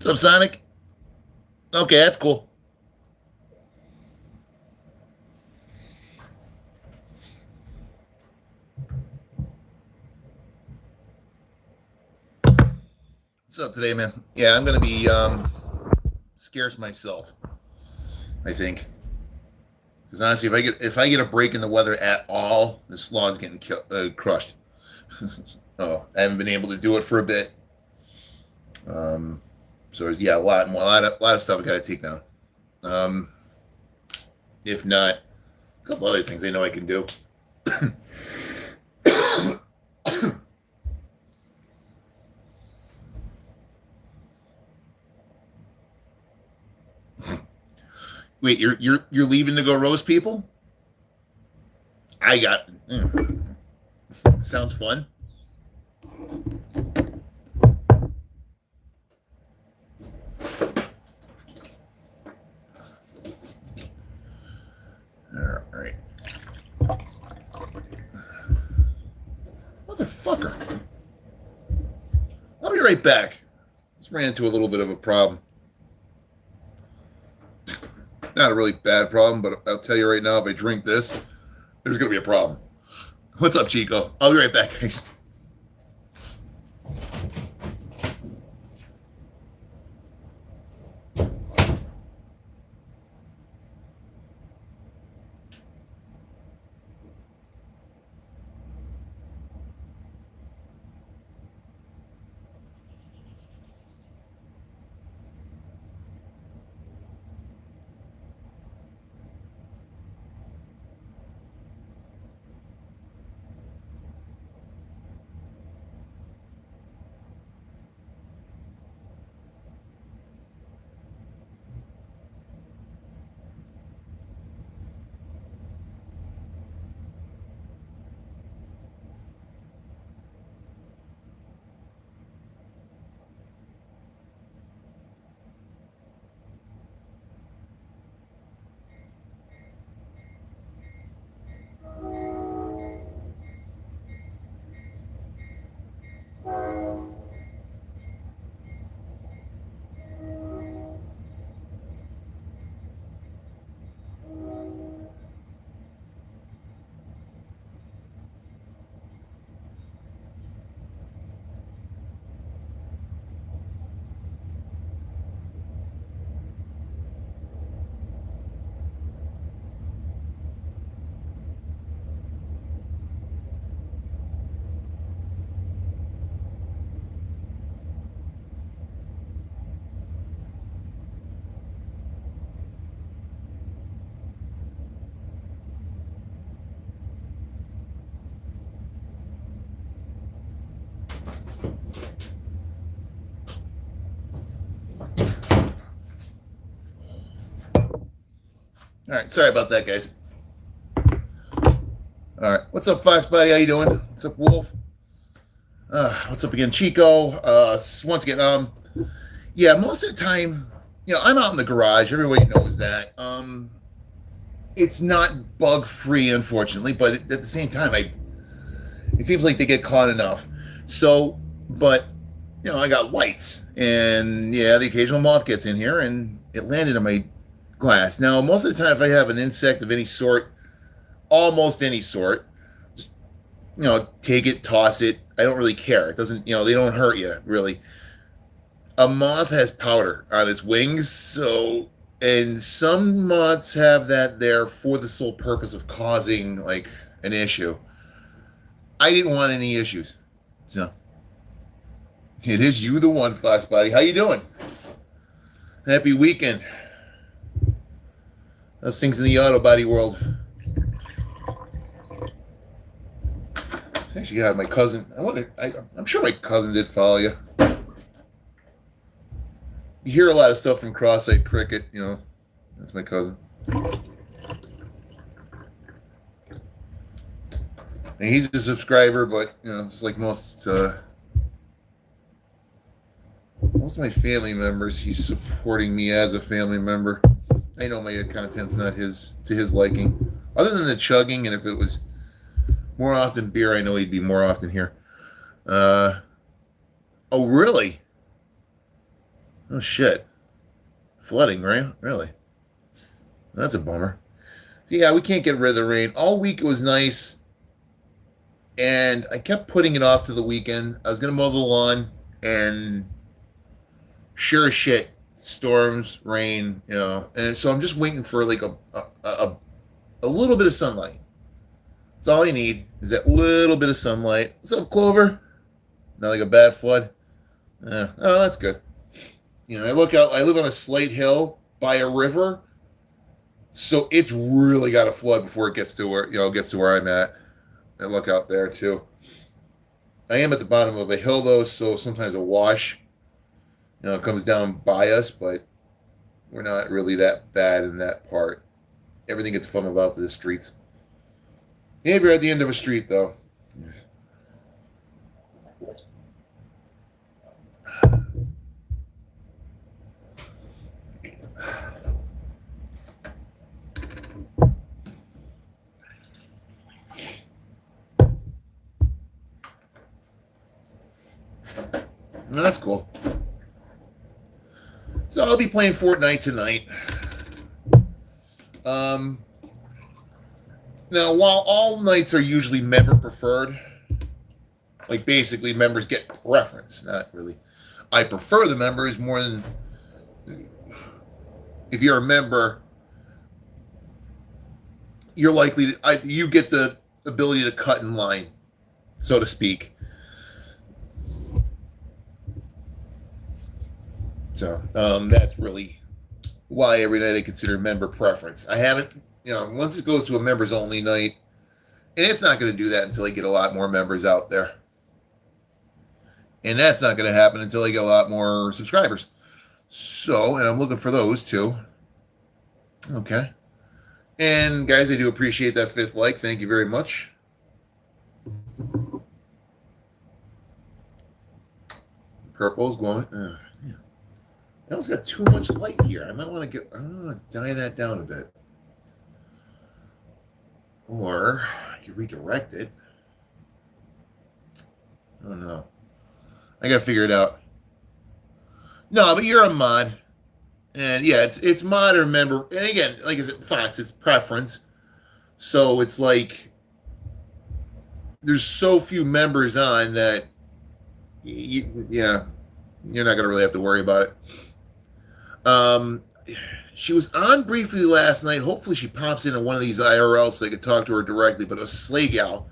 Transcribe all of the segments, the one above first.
What's up, Sonic? Okay, that's cool. What's up today, man? Yeah, I'm gonna be scarce myself. I think because honestly, if I get a break in the weather at all, this lawn's getting crushed. Oh, I haven't been able to do it for a bit. Um, so yeah, a lot of stuff I got to take down. Um, if not, a couple other things I know I can do. Wait, you're leaving to go roast people? I got. Sounds fun. All right, motherfucker. I'll be right back. Just ran into a little bit of a problem. Not a really bad problem, but I'll tell you right now, if I drink this, there's gonna be a problem. What's up, Chico? I'll be right back, guys. All right, sorry about that, guys. All right, what's up, Fox Buddy? How you doing? What's up, Wolf? What's up again, Chico? Once again, yeah, most of the time, I'm out in the garage. Everybody knows that. It's not bug free, unfortunately, but at the same time, it seems like they get caught enough. So, but I got lights, and yeah, the occasional moth gets in here, and it landed on my glass. Now, most of the time, if I have an insect of any sort, almost any sort, just take it, toss it. I don't really care. It doesn't, they don't hurt you really. A moth has powder on its wings, so and some moths have that there for the sole purpose of causing like an issue. I didn't want any issues, so it is you, the one, Fox Body. How you doing? Happy weekend. Those things in the auto body world. It's actually got my cousin. I'm sure my cousin did follow you. You hear a lot of stuff from Cross-Eyed Cricket, That's my cousin. And he's a subscriber, but just like most of my family members, he's supporting me as a family member. I know my content's not to his liking, other than the chugging. And if it was more often beer, I know he'd be more often here. Oh, really? Oh shit. Flooding, right? Really? That's a bummer. So, yeah, we can't get rid of the rain. All week it was nice, and I kept putting it off to the weekend. I was gonna mow the lawn, and sure as shit, storms, rain, and so I'm just waiting for like a little bit of sunlight. That's all you need is that little bit of sunlight. What's up, Clover? Not like a bad flood. Oh, that's good. I look out. I live on a slight hill by a river, so it's really got to flood before it gets to where I'm at. I look out there too. I am at the bottom of a hill though, so sometimes a wash, comes down by us, but we're not really that bad in that part. Everything gets funneled out to the streets. And we're at the end of a street though. No, that's cool. So I'll be playing Fortnite tonight. Now, while all nights are usually member preferred, like basically members get preference, not really. I prefer the members more than if you're a member, you're likely to, you get the ability to cut in line, so to speak. So that's really why every night I consider member preference. I haven't, once it goes to a members only night, and it's not going to do that until I get a lot more members out there. And that's not going to happen until I get a lot more subscribers. So, and I'm looking for those too. Okay. And guys, I do appreciate that 5th like. Thank you very much. Purple's glowing. Yeah. I almost got too much light here. I might want to die that down a bit. Or I could redirect it. I don't know. I gotta figure it out. No, but you're a mod. And yeah, it's mod or member. And again, like I said, Fox, it's preference. So it's like there's so few members on that you're not gonna really have to worry about it. She was on briefly last night. Hopefully she pops into one of these IRLs so I could talk to her directly, but it was Slay Gal.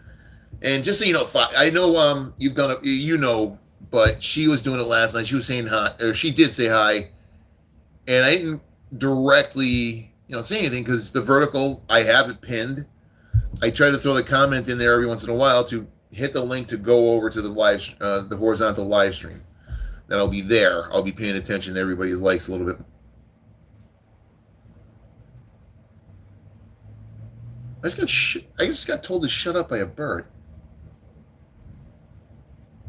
And just so you know, I know you've done it, but she was doing it last night. She was saying hi, or she did say hi, and I didn't directly, say anything because the vertical, I have it pinned. I try to throw the comment in there every once in a while to hit the link to go over to the horizontal live stream. That'll be there. I'll be paying attention to everybody's likes a little bit. I just got told to shut up by a bird.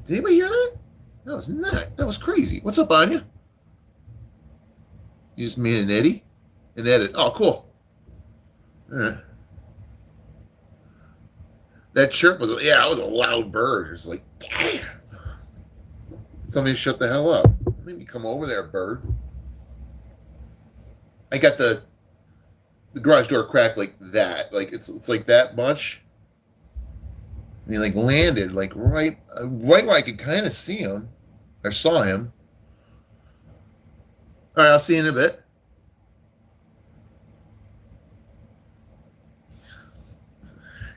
Did anybody hear that? That was not. That was crazy. What's up, Anya? You just made an edit? An edit. Oh, cool. All right. That chirp was, that was a loud bird. It's like, damn. Tell me to shut the hell up. Maybe come over there, bird. I got the garage door cracked like that. Like it's like that much. And he like landed like right where I could kind of see him. I saw him. All right, I'll see you in a bit.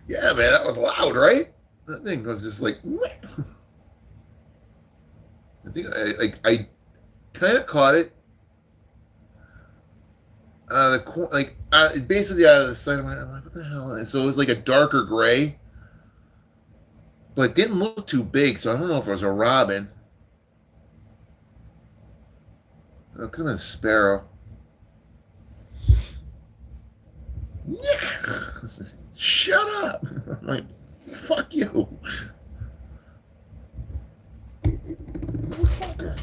Yeah, man, that was loud, right? That thing was just like. I think I kind of caught it out of the corner, basically out of the side of my. I'm like, what the hell? And so it was like a darker gray, but it didn't look too big. So I don't know if it was a robin. It could have been a sparrow. Yeah. Shut up! I'm like, fuck you, motherfucker.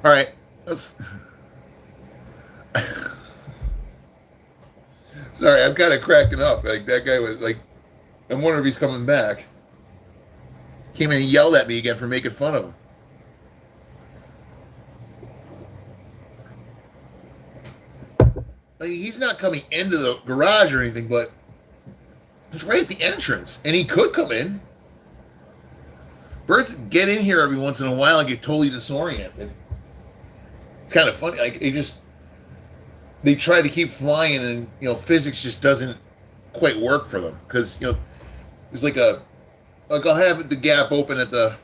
All right. Let's, sorry, I'm kind of cracking up. Like that guy was like, I'm wondering if he's coming back. Came in and yelled at me again for making fun of him. Like, he's not coming into the garage or anything, but he's right at the entrance, and he could come in. Birds get in here every once in a while and get totally disoriented. It's kind of funny. Like they try to keep flying, and physics just doesn't quite work for them because there's like I'll have the gap open at the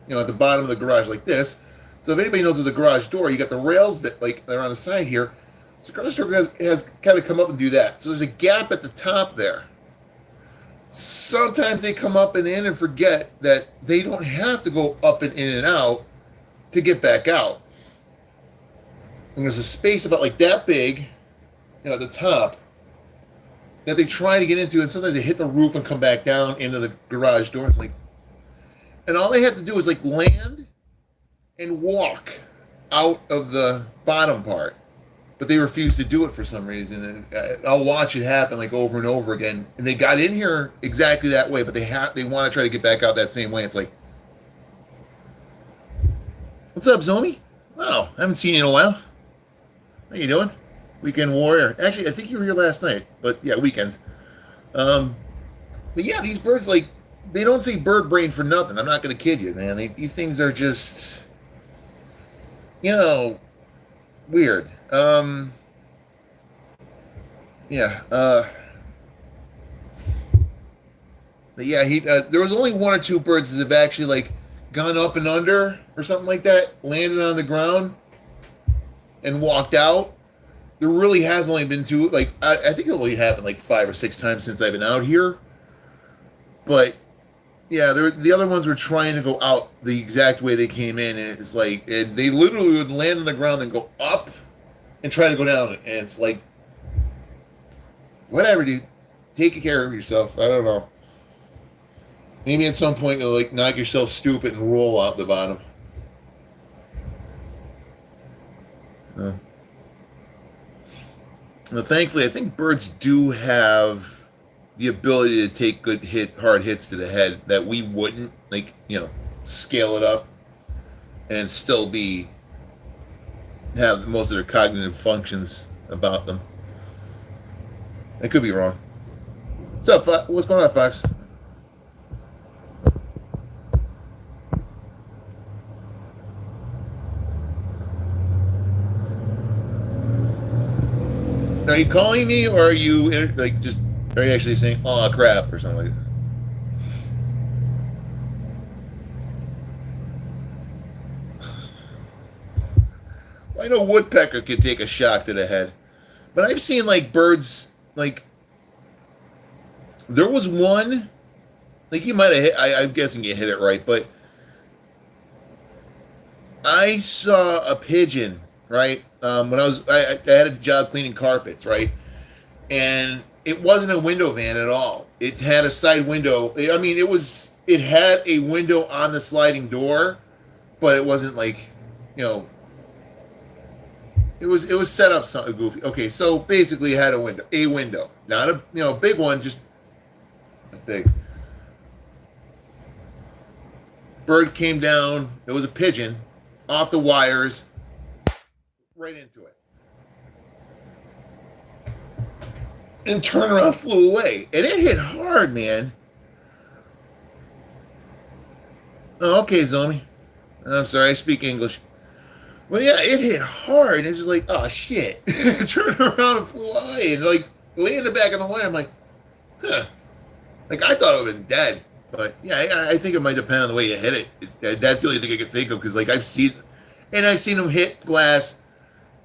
at the bottom of the garage like this. So if anybody knows of the garage door, you got the rails that they're on the side here. So the garage door has kind of come up and do that. So there's a gap at the top there. Sometimes they come up and in and forget that they don't have to go up and in and out to get back out. And there's a space about like that big, at the top, that they try to get into, and sometimes they hit the roof and come back down into the garage door. It's like, and all they have to do is like land and walk out of the bottom part. But they refuse to do it for some reason, and I'll watch it happen like over and over again. And they got in here exactly that way, but they want to try to get back out that same way. It's like, what's up, Zomi? Wow, I haven't seen you in a while. How you doing? Weekend warrior. Actually, I think you were here last night, but yeah, weekends. But yeah, these birds, like, they don't say bird brain for nothing. I'm not going to kid you, man. These things are just, weird. Yeah. But yeah, there was only one or two birds that have actually like gone up and under or something like that, landed on the ground, and walked out. There really has only been two. Like I think it only happened like 5 or 6 times since I've been out here. But yeah, the other ones were trying to go out the exact way they came in, and it's like they literally would land on the ground and go up and try to go down, and it's like, whatever, dude. Take care of yourself. I don't know. Maybe at some point you'll like knock yourself stupid and roll out the bottom. Well, thankfully, I think birds do have the ability to take hard hits to the head that we wouldn't, like, scale it up and still have most of their cognitive functions about them. I could be wrong. What's up, what's going on, Fox? Are you calling me, or are you are you actually saying "oh crap" or something like that? I know woodpecker could take a shock to the head, but I've seen like birds like. There was one, like you might have hit. I'm guessing you hit it right, but I saw a pigeon, right? When I had a job cleaning carpets, right? And it wasn't a window van at all. It had a side window. I mean, it had a window on the sliding door, but it wasn't like, it was set up something goofy. Okay, so basically it had a window, not a big one, just a big. Bird came down. It was a pigeon off the wires. Right into it. And turned around, flew away. And it hit hard, man. Oh, okay, Zomi. I'm sorry, I speak English. Well, yeah, it hit hard. It's just like, oh, shit. It turned around and flew away. And, like, landed back on the wire. I'm like, huh. Like, I thought it would have been dead. But, yeah, I think it might depend on the way you hit it. That's the only thing I could think of. Because, like, I've seen them hit glass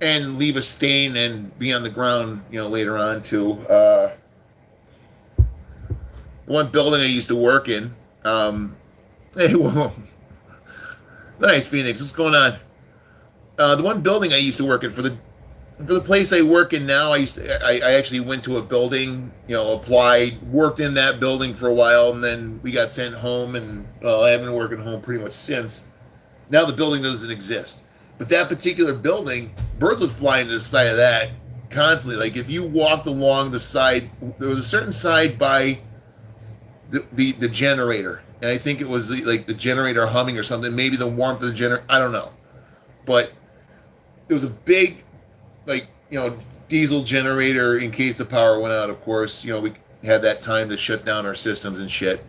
and leave a stain and be on the ground, later on too. The one building I used to work in. Hey, whoa. Nice, Phoenix. What's going on? The one building I used to work in for the place I work in now. I actually went to a building, applied, worked in that building for a while, and then we got sent home, and I haven't been working home pretty much since. Now the building doesn't exist. But that particular building, birds would fly into the side of that constantly. Like if you walked along the side, there was a certain side by the generator, and I think it was like the generator humming or something. Maybe the warmth of the generator. I don't know, but it was a big, like diesel generator in case the power went out. Of course, we had that time to shut down our systems and shit.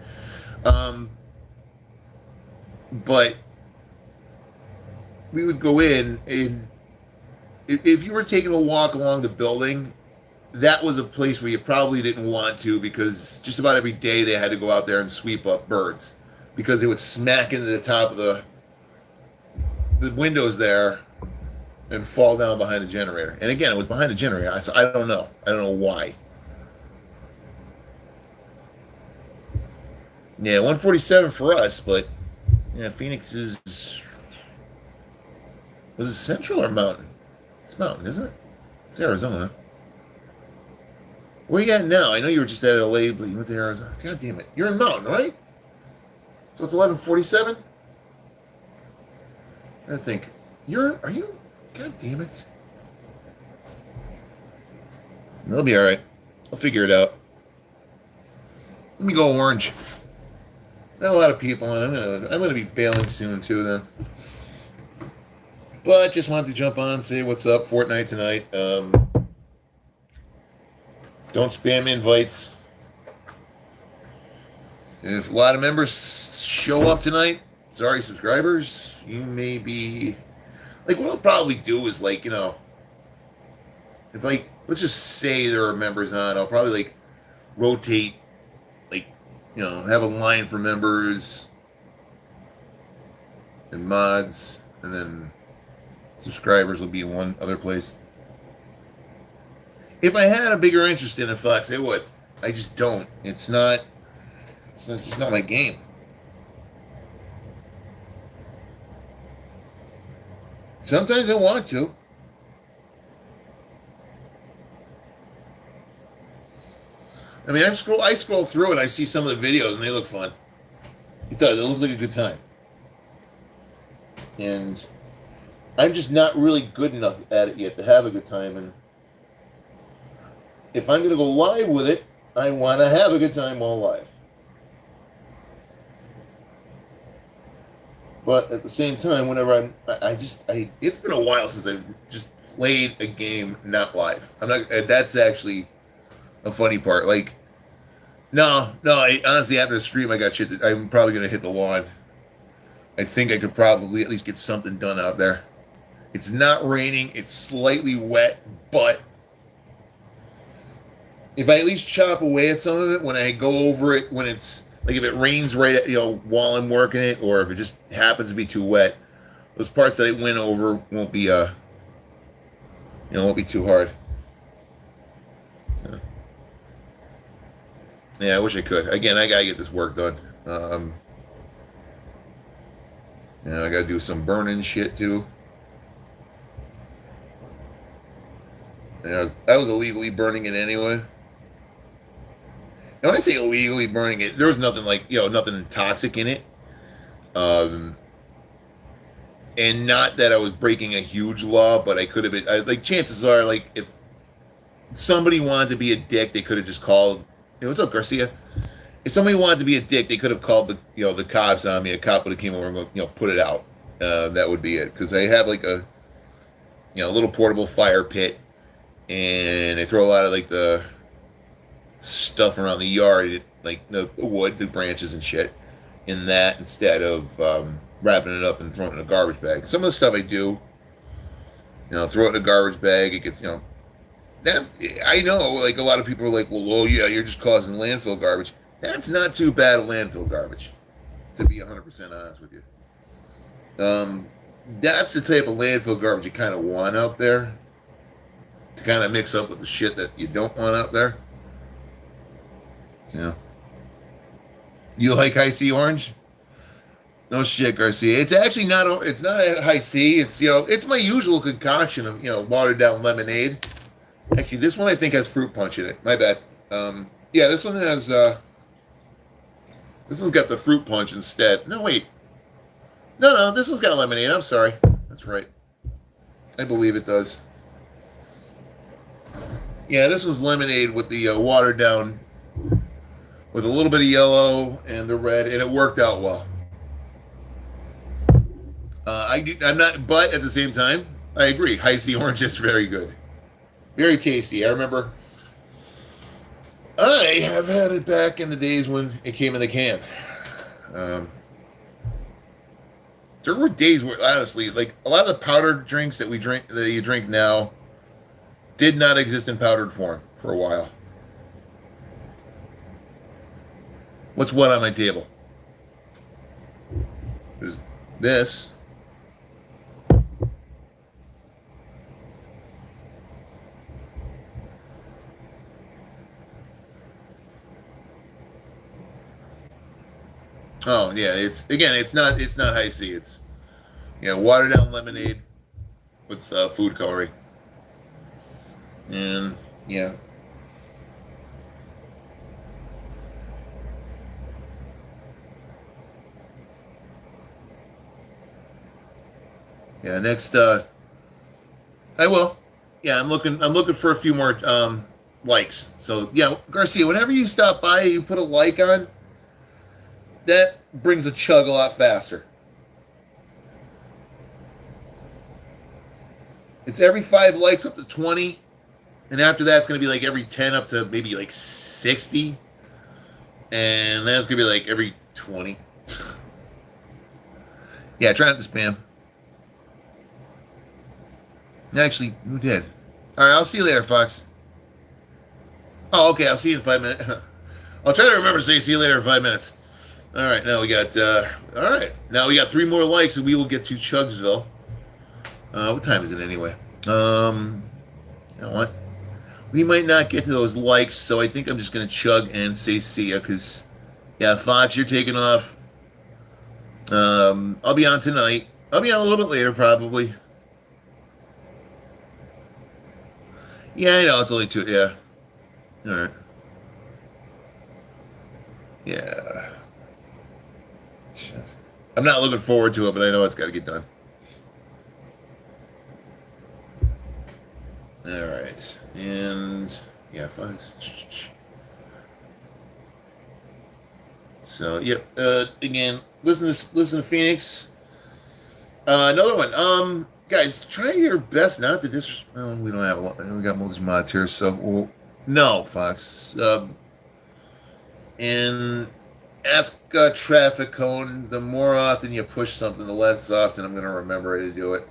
But we would go in, and if you were taking a walk along the building, that was a place where you probably didn't want to, because just about every day they had to go out there and sweep up birds, because they would smack into the top of the windows there and fall down behind the generator. And again, it was behind the generator, so I don't know. I don't know why. Yeah, 147 for us, but yeah, Phoenix is... Was it Central or Mountain? It's Mountain, isn't it? It's Arizona. Where you at now? I know you were just at LA, but you went to Arizona. God damn it. You're in Mountain, right? So it's 11:47? I think. Are you? God damn it. It'll be alright. I'll figure it out. Let me go orange. Not a lot of people, and I'm gonna be bailing soon too then. But just wanted to jump on and say what's up. Fortnite tonight. Don't spam invites. If a lot of members show up tonight, sorry subscribers, you may be... Like, what I'll probably do is, like, if, like, let's just say there are members on, I'll probably, like, rotate, like, have a line for members and mods, and then subscribers will be in one other place. If I had a bigger interest in it, Fox, I would. I just don't. It's just not my game. Sometimes I want to. I mean, I scroll through and I see some of the videos and they look fun. It does. It looks like a good time. And I'm just not really good enough at it yet to have a good time. And if I'm going to go live with it, I want to have a good time while live. But at the same time, whenever it's been a while since I've just played a game not live. That's actually a funny part. Like, no, honestly, after the stream, I got shit that I'm probably going to hit the lawn. I think I could probably at least get something done out there. It's not raining. It's slightly wet, but if I at least chop away at some of it when I go over it, when it's like if it rains right while I'm working it, or if it just happens to be too wet, those parts that I went over won't be won't be too hard. So, yeah, I wish I could. Again, I gotta get this work done. I gotta do some burning shit too. And I was illegally burning it anyway. And when I say illegally burning it, there was nothing nothing toxic in it. And not that I was breaking a huge law, but I could have been, chances are, like, if somebody wanted to be a dick, they could have just called, what's up, Garcia? If somebody wanted to be a dick, they could have called the cops on me. A cop would have came over and, put it out. That would be it. Because I have, like, a little portable fire pit, and I throw a lot of, like, the stuff around the yard, like the wood, the branches and shit, in that instead of wrapping it up and throwing it in a garbage bag. Some of the stuff I do, throw it in a garbage bag. It gets, I know, like, a lot of people are like, well, yeah, you're just causing landfill garbage. That's not too bad of landfill garbage, to be 100% honest with you. That's the type of landfill garbage you kind of want out there, to kind of mix up with the shit that you don't want out there. Yeah. You like high C orange? No shit, Garcia. It's actually not. It's not a high C. It's it's my usual concoction of watered down lemonade. Actually, this one I think has fruit punch in it. My bad. Yeah, this one has. This one's got the fruit punch instead. No, wait. No, this one's got lemonade. I'm sorry. That's right. I believe it does. Yeah, this was lemonade with the watered down, with a little bit of yellow and the red, and it worked out well. I'm not, but at the same time, I agree. High C orange is very good, very tasty. I remember I have had it back in the days when it came in the can. Um, there were days where, honestly, like a lot of the powdered drinks that you drink now did not exist in powdered form for a while. What's what on my table? There's this. Oh yeah, it's not high C. It's watered down lemonade with food coloring, and yeah, yeah. Next, I will. Yeah, I'm looking for a few more likes. So yeah, Garcia, whenever you stop by, you put a like on. That brings a chug a lot faster. It's every 5 likes up to 20, and after that, it's going to be like every 10 up to maybe like 60, and then it's going to be like every 20. Yeah, try not to spam. Actually, who did? All right, I'll see you later, Fox. Oh, okay, I'll see you in 5 minutes. I'll try to remember to say see you later in 5 minutes. All right, now we got. All right, now we got 3 more likes, and we will get to Chugsville. What time is it anyway? You know what? We might not get to those likes, so I think I'm just gonna chug and say see ya. Cause yeah, Fox, you're taking off. I'll be on tonight. I'll be on a little bit later, probably. Yeah, I know it's only 2. Yeah. All right. Yeah. Shit. I'm not looking forward to it, but I know it's got to get done. All right, and yeah, fine. So yep. Again, listen to Phoenix. Another one. Guys, try your best not to disrespect. Well, we don't have a lot. We got multi mods here, so no, Fox. And ask Traffic Cone. The more often you push something, the less often I'm going to remember to do it.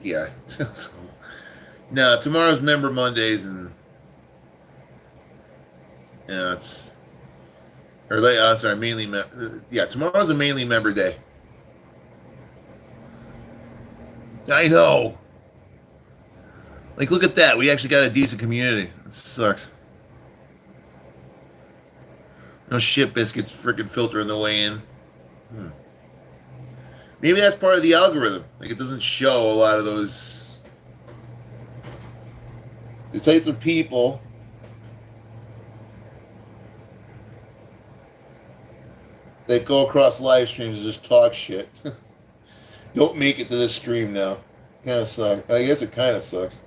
Yeah. So, no, tomorrow's Member Mondays, and yeah, it's or late. I'm sorry, mainly. Yeah, tomorrow's a mainly member day. I know. Like, look at that. We actually got a decent community. It sucks. No shit biscuits freaking filtering the way in. Maybe that's part of the algorithm. Like, it doesn't show a lot of those. The types of people that go across live streams and just talk shit. Don't make it to this stream now. Kind of sucks. I guess it kind of sucks.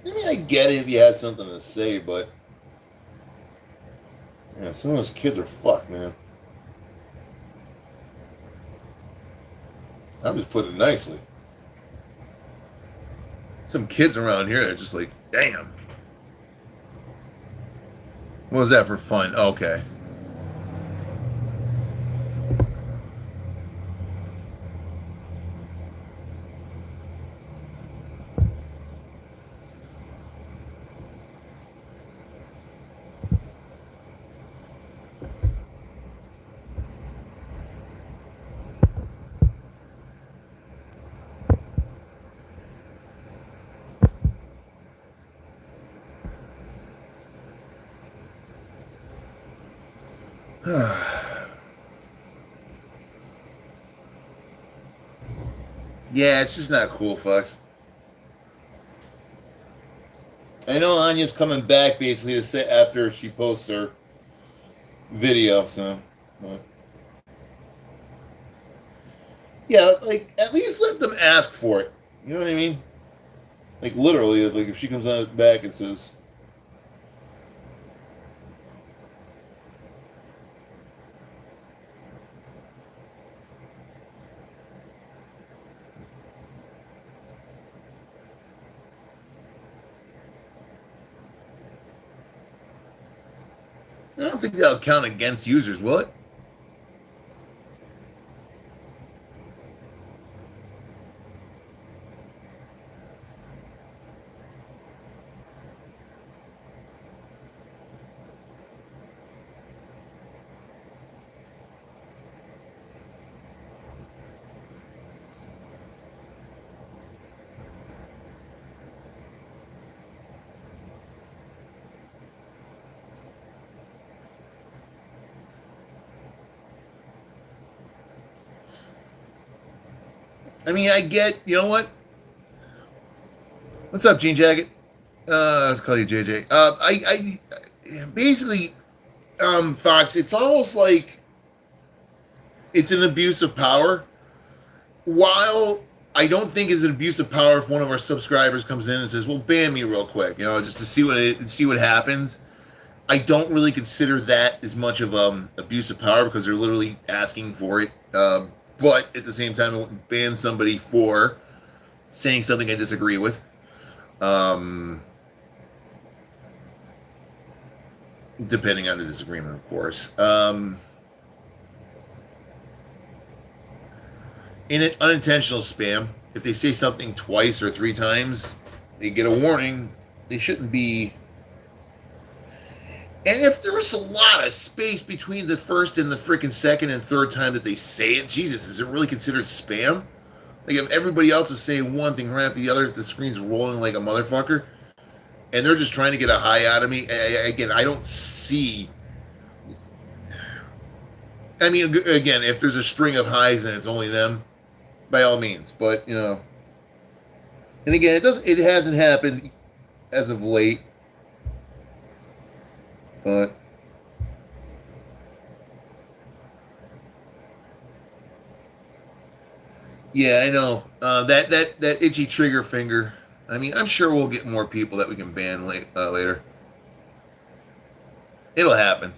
I mean, I get it if you had something to say, but yeah, some of those kids are fucked, man. I'm just putting it nicely. Some kids around here are just like, damn. What was that for fun? Okay. Yeah, it's just not cool, Fox. I know Anya's coming back basically to say after she posts her video, so. But yeah, like, at least let them ask for it. You know what I mean? Like, literally, like, if she comes on back and says, I don't think that'll count against users, will it? I mean, I get, you know what? What's up, Jean Jacket? Let's call you JJ. Basically, Fox, it's almost like it's an abuse of power. While I don't think it's an abuse of power if one of our subscribers comes in and says, "Well, ban me real quick," just to see what happens. I don't really consider that as much of abuse of power because they're literally asking for it. But at the same time, I wouldn't ban somebody for saying something I disagree with. Depending on the disagreement, of course. In an unintentional spam, if they say something twice or three times, they get a warning. They shouldn't be. And if there's a lot of space between the first and the freaking second and third time that they say it, Jesus, is it really considered spam? Like if everybody else is saying one thing right after the other, if the screen's rolling like a motherfucker, and they're just trying to get a high out of me, again, I don't see. I mean, again, if there's a string of highs and it's only them, by all means. But and again, it hasn't happened as of late. But yeah, I know that itchy trigger finger. I mean, I'm sure we'll get more people that we can ban later. It'll happen.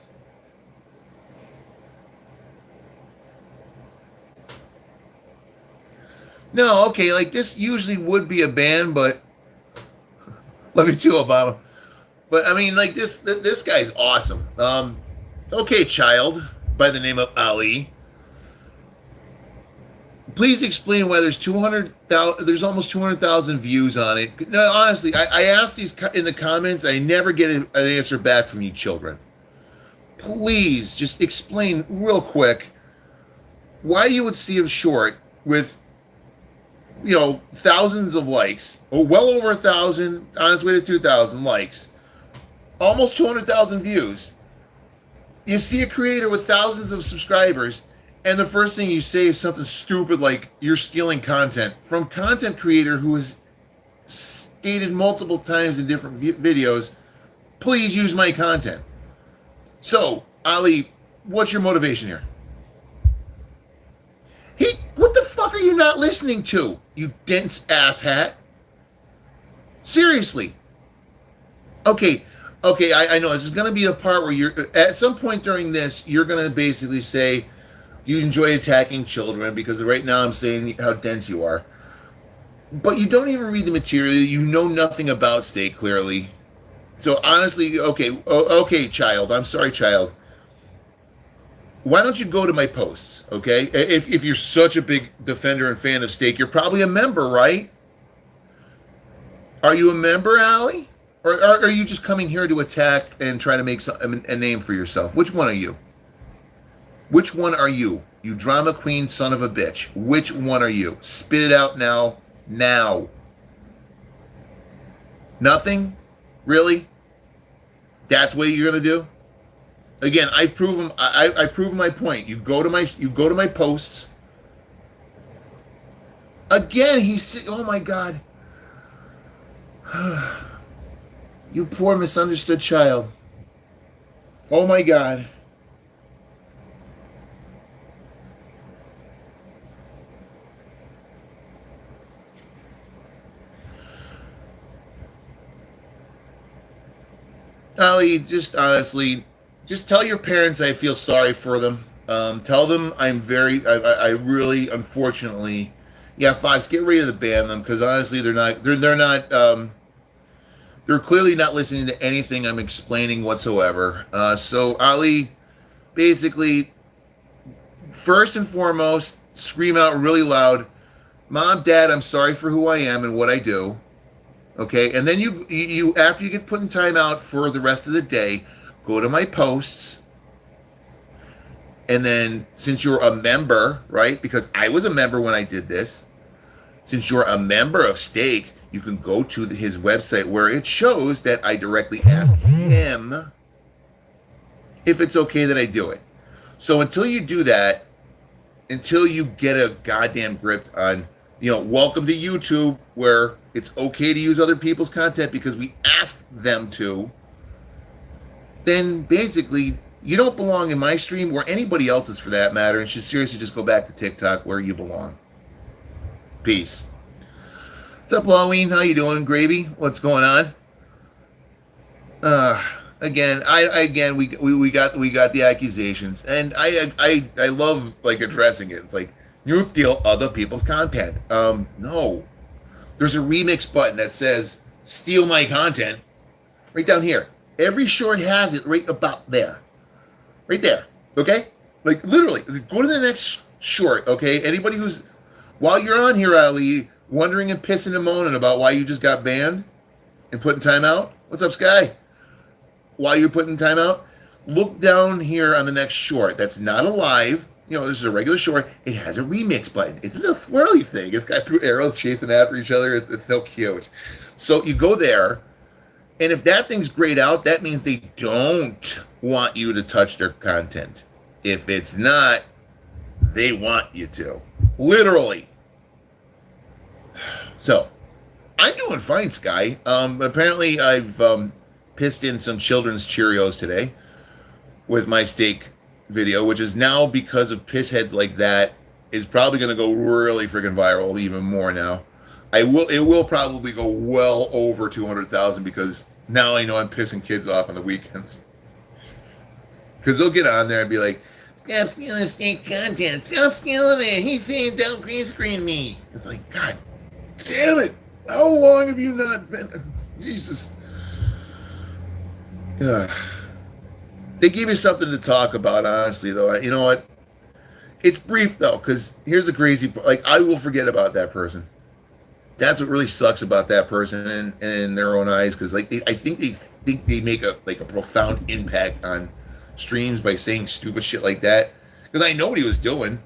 No, okay, like this usually would be a ban, but love you too, Obama. But I mean, like this guy's awesome. Okay, child by the name of Ali. Please explain why there's 200,000. There's almost 200,000 views on it. No, honestly, I asked these in the comments. I never get an answer back from you, children. Please just explain real quick why you would see a short with thousands of likes, or well over 1,000, on its way to 2,000 likes, almost 200,000 views. You see a creator with thousands of subscribers, and the first thing you say is something stupid like you're stealing content from content creator who has stated multiple times in different videos, please use my content. So, Ali, what's your motivation here? What the fuck are you not listening to, you dense ass hat? Seriously. Okay, I know this is going to be a part where you're at some point during this, you're going to basically say, do you enjoy attacking children? Because right now I'm saying how dense you are. But you don't even read the material. You know nothing about state, clearly. So honestly, okay, child. I'm sorry, child. Why don't you go to my posts, okay? If you're such a big defender and fan of steak, you're probably a member, right? Are you a member, Allie? Or are you just coming here to attack and try to make a name for yourself? Which one are you? Which one are you? You drama queen son of a bitch. Which one are you? Spit it out now. Now. Nothing? Really? That's what you're gonna do? Again, I've proven my point. You go to my posts. Again, oh my God. You poor misunderstood child. Oh my God. Ali, just honestly, just tell your parents I feel sorry for them. Tell them I really, unfortunately, yeah, Fox, get ready to ban them because honestly, they're not, they're clearly not listening to anything I'm explaining whatsoever. So Ali, basically, first and foremost, scream out really loud, "Mom, Dad, I'm sorry for who I am and what I do." Okay, and then you after you get put in timeout for the rest of the day, go to my posts, and then since you're a member, right? Because I was a member when I did this. Since you're a member of Stakes, you can go to his website where it shows that I directly asked him if it's okay that I do it. So until you do that, until you get a goddamn grip on, welcome to YouTube, where it's okay to use other people's content because we asked them to, then basically you don't belong in my stream or anybody else's for that matter, and should seriously just go back to TikTok where you belong. Peace. What's up, Halloween? How you doing, Gravy? What's going on? We got the accusations, and I love like addressing it. It's like you steal other people's content. No, there's a remix button that says "steal my content" right down here. Every short has it right about there, right there. Okay, like literally, go to the next short. Okay, anybody who's while you're on here, Ali, wondering and pissing and moaning about why you just got banned and put in timeout. What's up, Sky? While you're putting time out, look down here on the next short. That's not a live. This is a regular short. It has a remix button. It's a little swirly thing. It's got two arrows chasing after each other. It's so cute. So you go there, and if that thing's grayed out, that means they don't want you to touch their content. If it's not, they want you to. Literally. So, I'm doing fine, Sky. Apparently, I've pissed in some children's Cheerios today with my steak video, which is now, because of piss heads like that, is probably going to go really freaking viral even more now. It will probably go well over 200,000 because now I know I'm pissing kids off on the weekends. Because they'll get on there and be like, "Stop stealing steak content. Stop stealing it. He's saying don't green screen me." It's like, God damn it. How long have you not been? Jesus. They give you something to talk about, honestly, though. You know what? It's brief, though, because here's the crazy part. Like, I will forget about that person. That's what really sucks about that person in their own eyes, because like I think they make a profound impact on streams by saying stupid shit like that. Because I know what he was doing.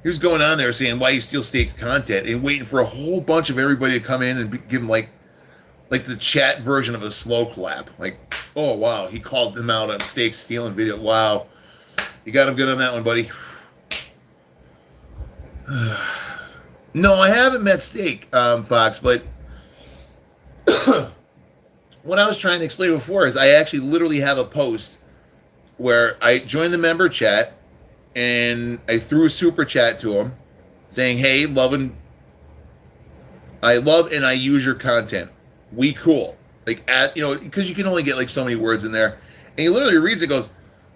He was going on there saying why you steal Stakes content and waiting for a whole bunch of everybody to come in and give him like the chat version of a slow clap. Like, oh, wow, he called them out on Stakes stealing video. Wow. You got him good on that one, buddy. No, I haven't met Steak, Fox, but what I was trying to explain before is I actually literally have a post where I joined the member chat and I threw a super chat to him saying, "Hey, I love and I use your content. We cool." Like, because you can only get like so many words in there. And he literally reads it, goes,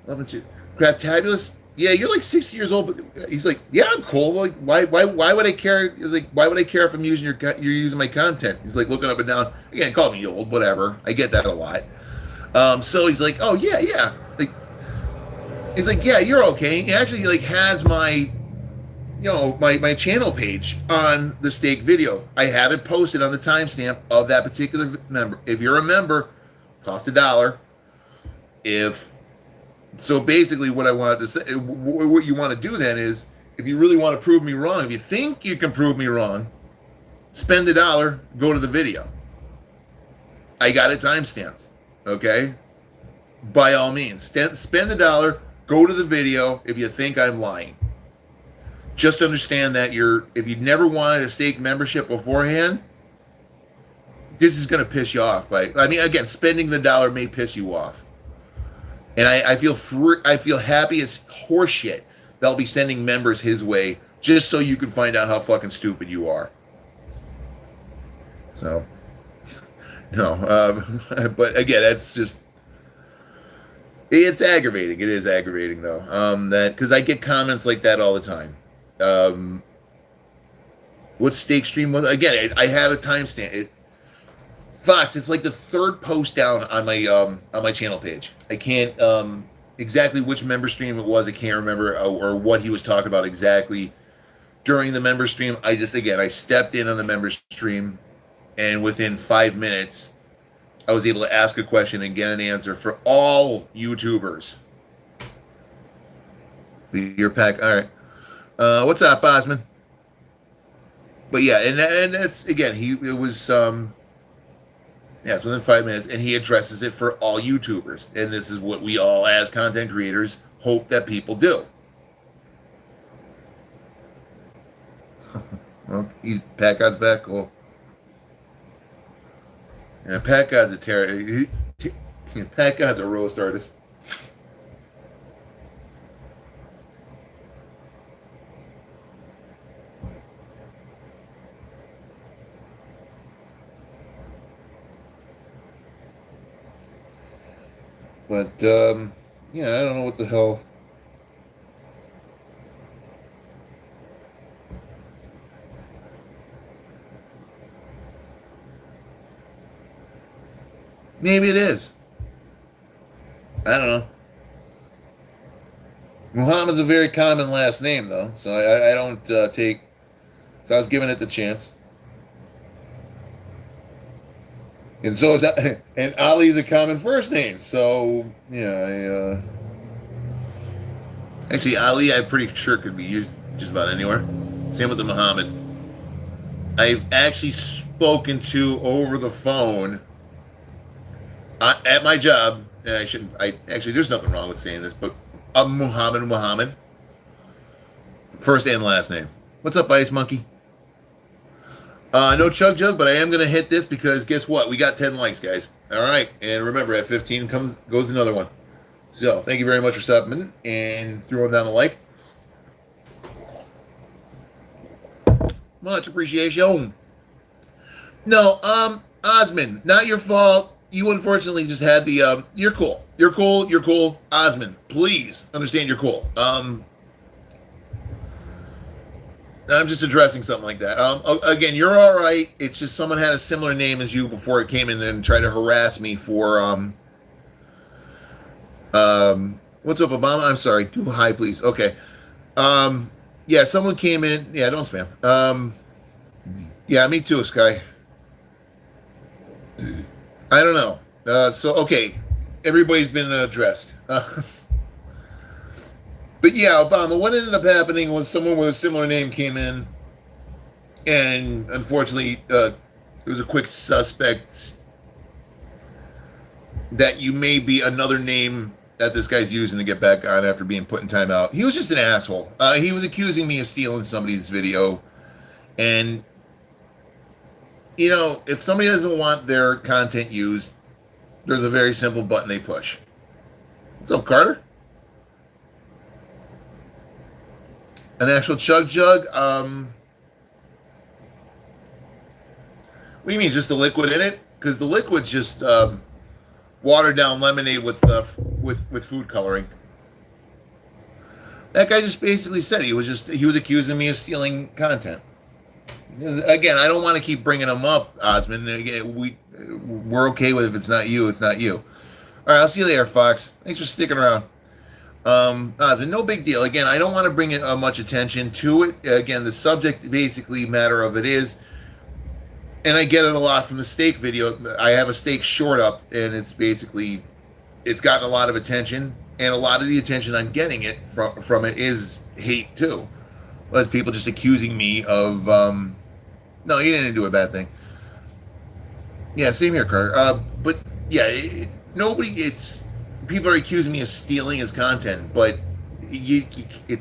"Love it, Craptabulous. Yeah, you're like 60 years old." But he's like, "Yeah, I'm cool. Like, why would I care?" He's like, "Why would I care if I'm using you're using my content?" He's like looking up and down. Again, call me old, whatever. I get that a lot. So he's like, "Oh yeah." Like, he's like, "Yeah, you're okay." He actually like has my, my channel page on the Steak video. I have it posted on the timestamp of that particular member. If you're a member, cost $1. So basically what I wanted to say, what you want to do then is, if you really want to prove me wrong, if you think you can prove me wrong, spend $1, go to the video. I got it timestamped, okay? By all means, spend $1, go to the video if you think I'm lying. Just understand that if you'd never wanted a Steak membership beforehand, this is going to piss you off. I mean, again, spending the dollar may piss you off, and I feel I feel happy as horseshit they'll be sending members his way just so you can find out how fucking stupid you are. So, no, but again, that's just, it's aggravating. It is aggravating though. That because I get comments like that all the time. What steak stream was again? I have a timestamp. Fox, it's like the third post down on my channel page. I can't exactly which member stream it was. I can't remember or what he was talking about exactly during the member stream. I stepped in on the member stream, and within 5 minutes, I was able to ask a question and get an answer for all YouTubers. Your pack, all right. What's up, Osman? But yeah, and that's again, it was it's within 5 minutes, and he addresses it for all YouTubers, and this is what we all, as content creators, hope that people do. Well, Pat God's back. Cool. Yeah, Pat God's a terror. Pat God's a roast artist. But yeah, I don't know what the hell. Maybe it is. I don't know. Muhammad's a very common last name, though, so I don't take. So I was giving it the chance. And so is that, and Ali's a common first name, so yeah. Actually, Ali, I'm pretty sure could be used just about anywhere. Same with the Muhammad. I've actually spoken to over the phone at my job. And I shouldn't. Actually, there's nothing wrong with saying this, but Muhammad, first and last name. What's up, Ice Monkey? No Chug Jug, but I am going to hit this because guess what? We got 10 likes, guys. All right. And remember, at 15 goes another one. So thank you very much for stopping in and throwing down the like. Much appreciation. No, Osman, not your fault. You unfortunately just had the, you're cool. You're cool. Osman, please understand you're cool. I'm just addressing something like that. Again, you're all right. It's just someone had a similar name as you before it came in and tried to harass me for what's up, Obama? I'm sorry. Too high, please. Okay. Yeah, someone came in. Yeah, don't spam. Yeah, me too, Sky. I don't know. So okay, everybody's been addressed. But yeah, Obama, what ended up happening was someone with a similar name came in, and unfortunately, it was a quick suspect that you may be another name that this guy's using to get back on after being put in timeout. He was just an asshole. He was accusing me of stealing somebody's video, and, you know, if somebody doesn't want their content used, there's a very simple button they push. What's up, Carter? An actual Chug Jug? What do you mean, just the liquid in it? Because the liquid's just watered down lemonade with food coloring. That guy just basically said he was accusing me of stealing content. Again, I don't want to keep bringing him up, Osman. Again, we're okay with it. If it's not you, it's not you. All right, I'll see you later, Fox. Thanks for sticking around. Osman, no big deal. Again, I don't want to bring much attention to it. Again, the subject basically matter of it is, and I get it a lot from the steak video. I have a steak short up, and it's gotten a lot of attention, and a lot of the attention I'm getting it from it is hate too. Well, it's people just accusing me of, no, you didn't do a bad thing. Yeah, same here, Carter. But yeah, people are accusing me of stealing his content, but if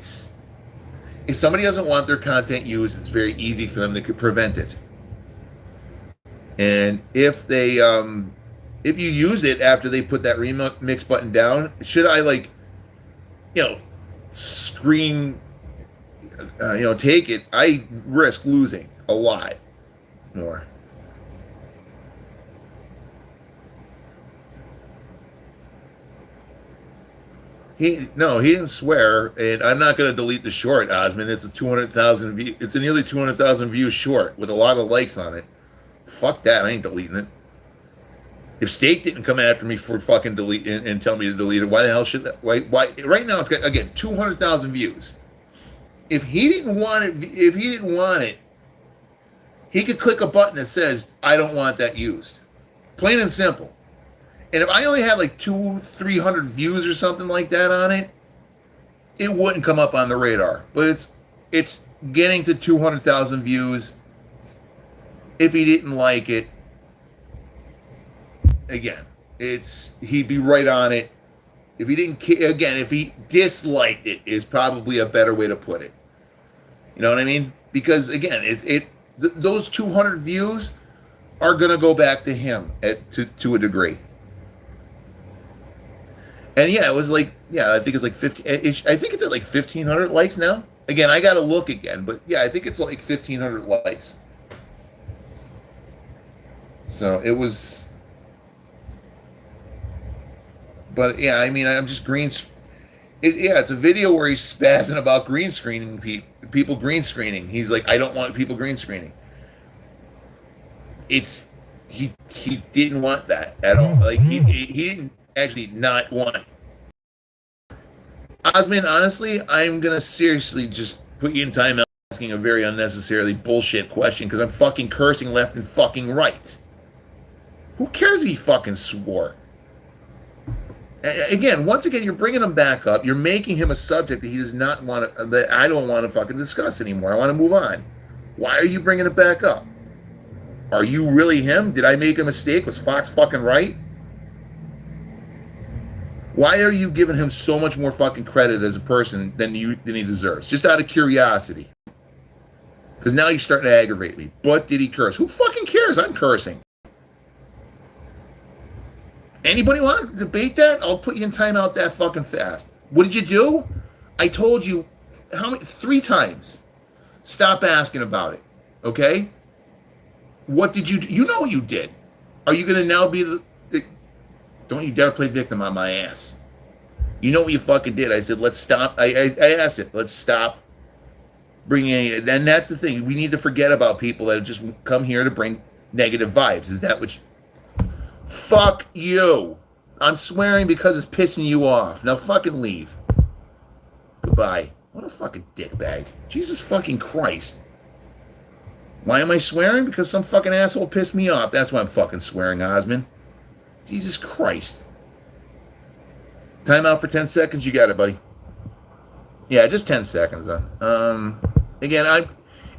somebody doesn't want their content used, it's very easy for them to prevent it. And if you use it after they put that remix button down, should I like, you know, screen, take it? I risk losing a lot more. He didn't swear, and I'm not going to delete the short, Osmond. It's a 200,000 view. It's a nearly 200,000 view short with a lot of likes on it. Fuck that. I ain't deleting it. If Steak didn't come after me for fucking delete and tell me to delete it, why the hell should that? Why? Right now it's got again 200,000 views. If he didn't want it, he could click a button that says I don't want that used. Plain and simple. And if I only had like 300 views or something like that on it, it wouldn't come up on the radar. But it's getting to 200,000 views. If he didn't like it, again, he'd be right on it. If he didn't, again, if he disliked it, is probably a better way to put it. You know what I mean? Because again, those 200 views are gonna go back to him to a degree. And yeah, it was like, yeah, I think it's like 15. I think it's at like 1,500 likes now. Again, I gotta look again, but yeah, I think it's like 1,500 likes. So it was, but yeah, I mean, I'm just yeah, it's a video where he's spazzing about green screening people green screening. He's like, I don't want people green screening. He didn't want that at all. Like he didn't actually not want it. Osman, honestly, I'm gonna seriously just put you in timeout asking a very unnecessarily bullshit question because I'm fucking cursing left and fucking right. Who cares if he fucking swore? Again, once again, you're bringing him back up. You're making him a subject that he does not want to, that I don't want to fucking discuss anymore. I want to move on. Why are you bringing it back up? Are you really him? Did I make a mistake? Was Fox fucking right? Why are you giving him so much more fucking credit as a person than he deserves? Just out of curiosity. Because now you're starting to aggravate me. But did he curse? Who fucking cares? I'm cursing. Anybody want to debate that? I'll put you in timeout that fucking fast. What did you do? I told you how many 3 times. Stop asking about it. Okay? What did you do? You know what you did. Are you gonna now be the don't you dare play victim on my ass. You know what you fucking did. I said, let's stop. I asked it. Let's stop bringing it. And that's the thing. We need to forget about people that just come here to bring negative vibes. Is that what you... Fuck you. I'm swearing because it's pissing you off. Now fucking leave. Goodbye. What a fucking dickbag. Jesus fucking Christ. Why am I swearing? Because some fucking asshole pissed me off. That's why I'm fucking swearing, Osmond. Jesus Christ. Time out for 10 seconds. You got it, buddy. Yeah, just 10 seconds. Again,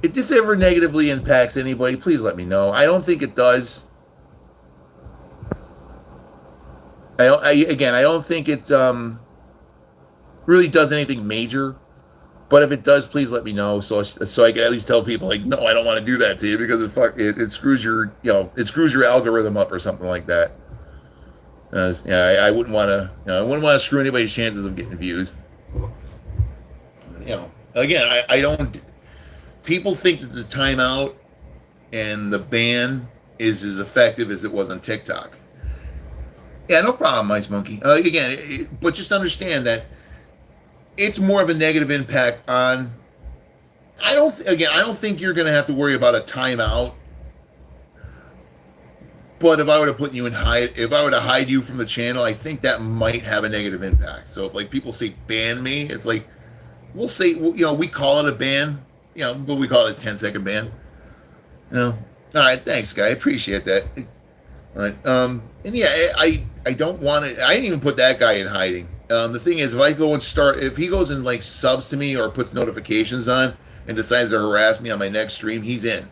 if this ever negatively impacts anybody, please let me know. I don't think it does. I don't think it really does anything major. But if it does, please let me know so I can at least tell people like, no, I don't want to do that to you because it screws your algorithm up or something like that. I wouldn't want to screw anybody's chances of getting views. Again, I don't. People think that the timeout and the ban is as effective as it was on TikTok. Yeah, no problem, Ice Monkey. But just understand that it's more of a negative impact on. I don't think you're going to have to worry about a timeout. But if I were to put you if I were to hide you from the channel, I think that might have a negative impact. So if like people say ban me, it's like we'll say we call it a ban, but we call it a 10-second ban. All right, thanks, guy. I appreciate that. All right, and yeah, I don't want it. I didn't even put that guy in hiding. The thing is, if he goes and like subs to me or puts notifications on and decides to harass me on my next stream, he's in.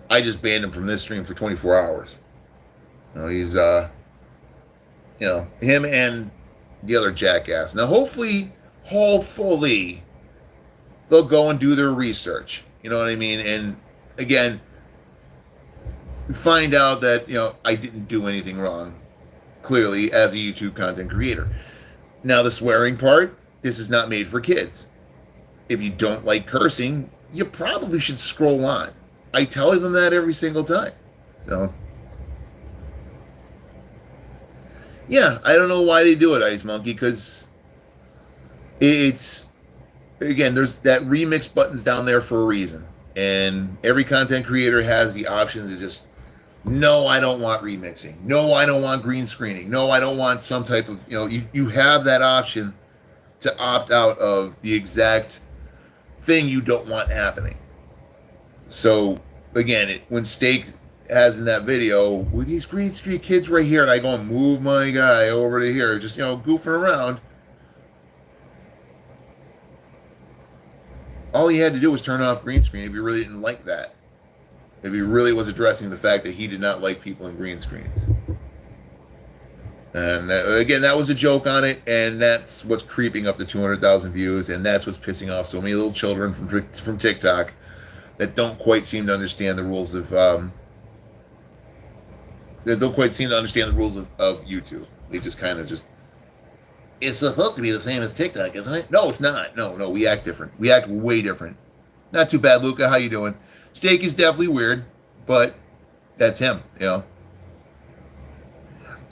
I just banned him from this stream for 24 hours. He's him and the other jackass. Now, hopefully, they'll go and do their research. You know what I mean? And again, find out that I didn't do anything wrong. Clearly, as a YouTube content creator. Now, the swearing part. This is not made for kids. If you don't like cursing, you probably should scroll on. I tell them that every single time. So, yeah, I don't know why they do it, Ice Monkey, because it's, again, there's that remix buttons down there for a reason. And every content creator has the option to just, no, I don't want remixing. No, I don't want green screening. No, I don't want some type of, you have that option to opt out of the exact thing you don't want happening. So, again, when Steak has in that video, with these green screen kids right here, and I go and move my guy over to here, just, goofing around. All he had to do was turn off green screen if he really didn't like that. If he really was addressing the fact that he did not like people in green screens. And again, that was a joke on it, and that's what's creeping up to 200,000 views, and that's what's pissing off so many little children from TikTok that don't quite seem to understand the rules of YouTube. They just kind of just, it's supposed to be the same as TikTok, isn't it? No, it's not. No, we act different. We act way different. Not too bad, Luca. How you doing? Steak is definitely weird, but that's him.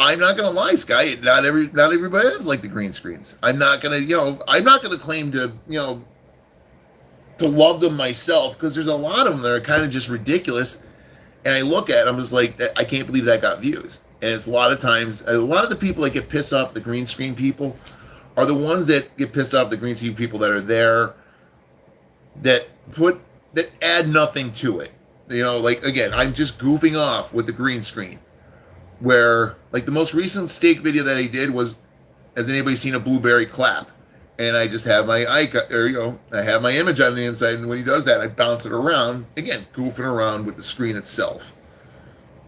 I'm not gonna lie, Sky. Not everybody is like the green screens. I'm not gonna claim to to love them myself, because there's a lot of them that are kind of just ridiculous. And I look at them as like, I can't believe that got views. And it's a lot of times, a lot of the people that get pissed off the green screen people are the ones that get pissed off the green screen people that are there that add nothing to it. Like, again, I'm just goofing off with the green screen. Where, like, the most recent Steak video that I did was, has anybody seen a blueberry clap? And I just have my icon, or, I have my image on the inside, and when he does that, I bounce it around, again, goofing around with the screen itself.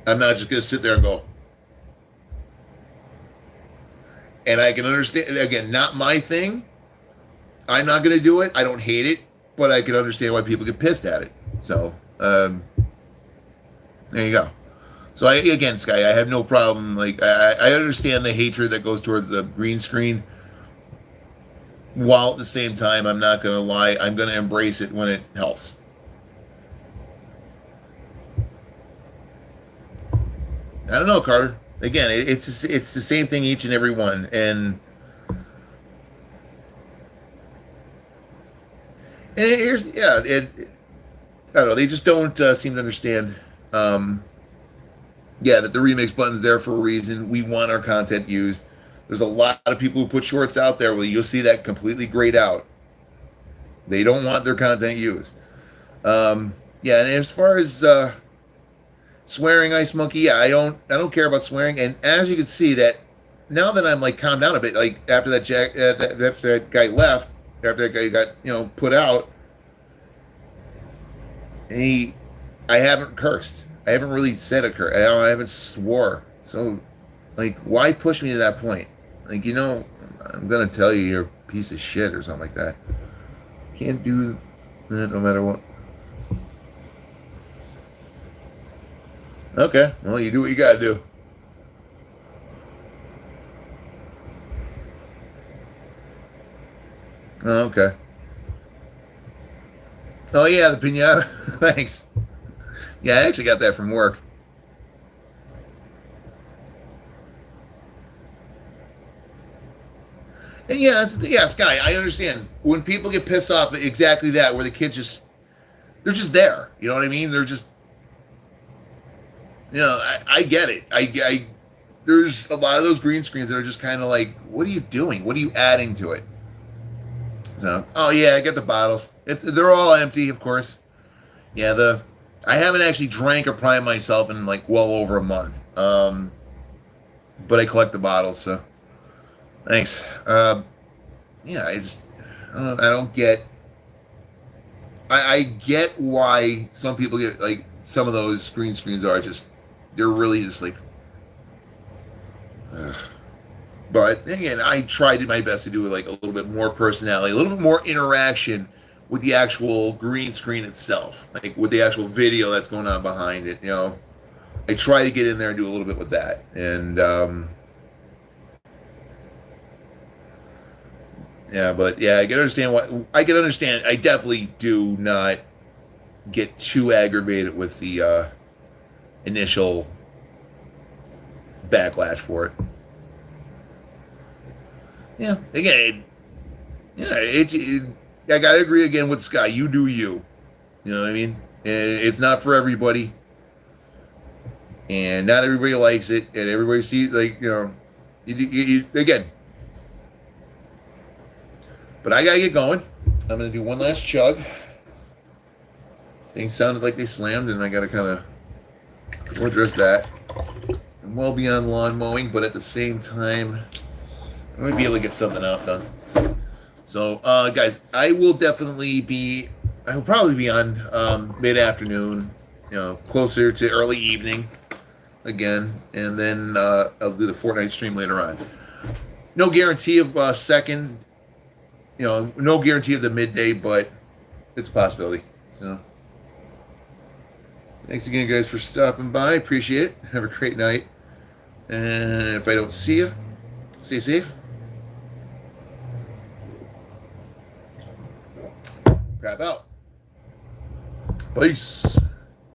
I'm not just going to sit there and go. And I can understand, again, not my thing. I'm not going to do it. I don't hate it, but I can understand why people get pissed at it. So, there you go. So again, Sky, I have no problem. Like, I understand the hatred that goes towards the green screen, while at the same time, I'm not going to lie, I'm going to embrace it when it helps. I don't know, Carter. Again, it's the same thing each and every one, and here's I don't know. They just don't seem to understand. That the remix button's there for a reason. We want our content used. There's a lot of people who put shorts out there where you'll see that completely grayed out. They don't want their content used. And as far as swearing, Ice Monkey, I don't care about swearing. And as you can see, that now that I'm like calmed down a bit, like after that guy left, after that guy got put out, I haven't cursed. I haven't really said a curse. I haven't swore. So, like, why push me to that point? Like, I'm gonna tell you you're a piece of shit or something like that. Can't do that no matter what. Okay, well, you do what you gotta do. Oh, okay. Oh yeah, the pinata. Thanks. Yeah, I actually got that from work. And Sky, I understand. When people get pissed off at exactly that, where the kids they're just there. You know what I mean? They're just, I get it. There's a lot of those green screens that are just kind of like, what are you doing? What are you adding to it? So, oh yeah, I get the bottles. They're all empty, of course. Yeah, I haven't actually drank or primed myself in like well over a month. But I collect the bottles, so thanks. I don't get. I get why some people get like some of those green screens are just, they're really just like. But again, I tried my best to do like a little bit more personality, a little bit more interaction with the actual green screen itself, like with the actual video that's going on behind it. I I try to get in there and do a little bit with that. And yeah, but yeah, I can understand what I can understand. I definitely do not get too aggravated with the initial backlash for it. Yeah, again, I gotta agree again with Sky. You do you. You know what I mean? It's not for everybody, and not everybody likes it, and everybody sees again. But I gotta get going. I'm gonna do one last chug. Things sounded like they slammed, and I gotta kind of address that. I'm well beyond lawn mowing, but at the same time, I might be able to get something out done. So, guys, I will probably be on mid-afternoon, closer to early evening again, and then I'll do the Fortnite stream later on. No guarantee of second, no guarantee of the midday, but it's a possibility. So, thanks again, guys, for stopping by. Appreciate it. Have a great night. And if I don't see you, stay safe. Crap out. Peace.